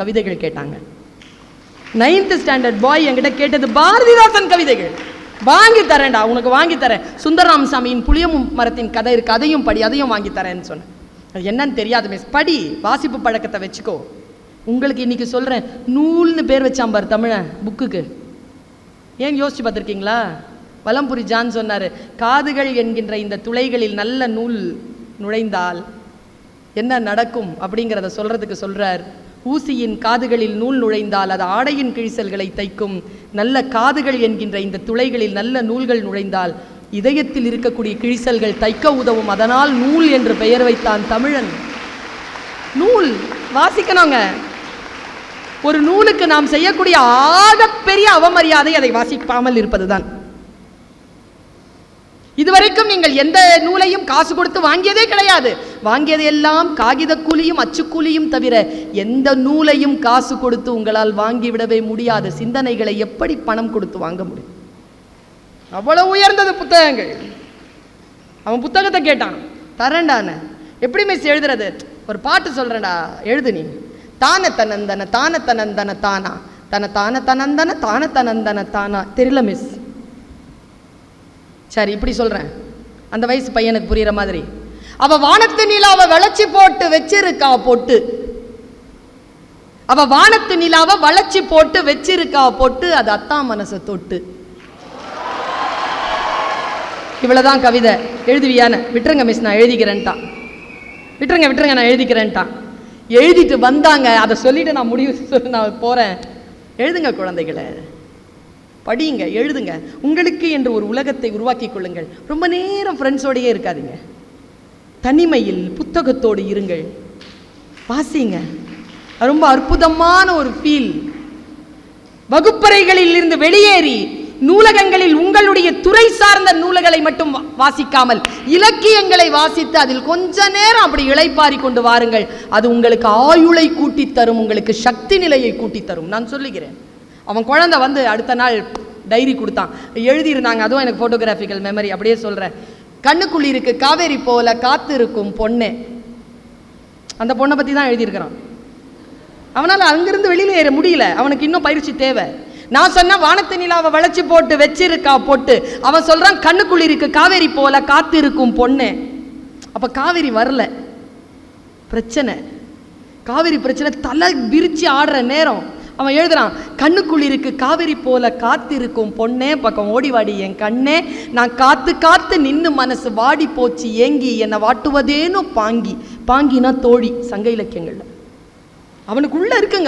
கவிதைகள் கேட்டாங்க. 9th standard பாய் என்கிட்ட கேட்டது பாரதிதாசன் கவிதைகள். வாங்கி தரேன்டா, உனக்கு வாங்கி தரேன். சுந்தரராமசாமியின் புளியமும் மரத்தின் கதை இருக்கு, அதையும் படி, அதையும் வாங்கி தரேன்னு சொன்னேன். அது என்னன்னு தெரியாது மிஸ், படி, வாசிப்பு பழக்கத்தை வச்சுக்கோ. உங்களுக்கு இன்னைக்கு சொல்றேன், நூல்னு பேர் வச்சாம்பார் தமிழன் புக்குக்கு. ஏன் யோசிச்சு பார்த்துருக்கீங்களா? வலம்புரி ஜான் சொன்னாரு, காதுகள் என்கின்ற இந்த துளைகளில் நல்ல நூல் நுழைந்தால் என்ன நடக்கும் அப்படிங்கிறத சொல்றதுக்கு சொல்றார். ஊசியின் காதுகளில் நூல் நுழைந்தால் அது ஆடையின் கிழிசல்களை தைக்கும். நல்ல காதுகள் என்கின்ற இந்த துளைகளில் நல்ல நூல்கள் நுழைந்தால் இதயத்தில் இருக்கக்கூடிய கிழிசல்கள் தைக்க உதவும். அதனால் நூல் என்று பெயர் வைத்தான் தமிழன். நூல் வாசிக்கணுங்க. ஒரு நூலுக்கு நாம் செய்யக்கூடிய ஆகப்பெரிய அவமரியாதை அதை வாசிப்பாமல் இருப்பதுதான். இதுவரைக்கும் நீங்கள் எந்த நூலையும் காசு கொடுத்து வாங்கியதே கிடையாது. வாங்கியது எல்லாம் காகித கூலியும் அச்சுக்கூலியும் தவிர எந்த நூலையும் காசு கொடுத்து உங்களால் வாங்கிவிடவே முடியாது. சிந்தனைகளை எப்படி பணம் கொடுத்து வாங்க முடியும்? அவ்வளவு உயர்ந்தது புத்தகங்கள். அவன் புத்தகத்தை கேட்டான், தரேன்டான. எப்படி மிஸ் எழுதுறது? ஒரு பாட்டு சொல்றேன்டா, எழுது நீ. தான தனந்தன தான தனந்தன தானா தன தான தனந்தன தான தனந்தன தானா. தெரியல மிஸ். சரி, இப்படி சொல்றேன், அந்த வயசு பையனுக்கு புரியுற மாதிரி. அவ வானத்து நிலாவை வளைச்சி போட்டு வச்சிருக்கா பொட்டு. அவ வானத்து நிலாவை வளைச்சி போட்டு வச்சிருக்கா பொட்டு, அது அத்தா மனசை தொட்டு. இவ்வளவுதான் கவிதை. எழுதுவியான? விட்டுருங்க மிஸ், நான் எழுதிக்கிறேன்ட்டான். விட்டுருங்க நான் எழுதிக்கிறேன்ட்டான். எழுதிட்டு வந்தாங்க. அதை சொல்லிட்டு நான் முடிவு சொல்லி நான் போறேன். எழுதுங்க குழந்தைகளை, படியுங்க, எழுதுங்க. உங்களுக்கு என்று ஒரு உலகத்தை உருவாக்கி கொள்ளுங்கள். ரொம்ப நேரம் ஃப்ரெண்ட்ஸோடையே இருக்காதீங்க. தனிமையில் புத்தகத்தோடு இருங்கள், வாசிங்க. ரொம்ப அற்புதமான ஒரு ஃபீல். வகுப்பறைகளில் இருந்து வெளியேறி நூலகங்களில் உங்களுடைய துறை சார்ந்த நூல்களை மட்டும் வாசிக்காமல் இலக்கியங்களை வாசித்து அதில் கொஞ்ச நேரம் அப்படி இளைப்பாரி கொண்டு வாருங்கள். அது உங்களுக்கு ஆயுளை கூட்டி தரும், உங்களுக்கு சக்தி நிலையை கூட்டி தரும். நான் சொல்லுகிறேன். அவன் குழந்தை வந்து அடுத்த நாள் டைரி கொடுத்தான், எழுதியிருந்தாங்க. அதுவும் எனக்கு ஃபோட்டோகிராஃபிக்கல் மெமரி, அப்படியே சொல்கிறேன். கண்ணுக்குள்ளி இருக்கு காவேரி போல காத்து இருக்கும் பொண்ணு. அந்த பொண்ணை பற்றி தான் எழுதியிருக்கிறான். அவனால் அங்கிருந்து வெளியில் ஏற முடியல, அவனுக்கு இன்னும் பயிற்சி தேவை. நான் சொன்ன வானத்து நிலாவை வளைச்சி போட்டு வச்சிருக்கா பொட்டு. அவன் சொல்கிறான் கண்ணுக்குள்ளி இருக்கு காவேரி போல காத்து இருக்கும் பொண்ணு. அப்போ காவேரி வரல, பிரச்சனை. காவேரி பிரச்சனை தலை விரிச்சு ஆடுற நேரம் அவன் எழுதுறான், கண்ணுக்குள் இருக்கு காவிரி போல காத்திருக்கும் பொண்ணே, பக்கம் ஓடிவாடி என் கண்ணே, நான் காத்து காத்து நின்று மனசு வாடி போச்சு ஏங்கி, என்னை வாட்டுவதேனோ பாங்கி. பாங்கினா தோழி, சங்க இலக்கியங்கள்ல. அவனுக்குள்ள இருக்குங்க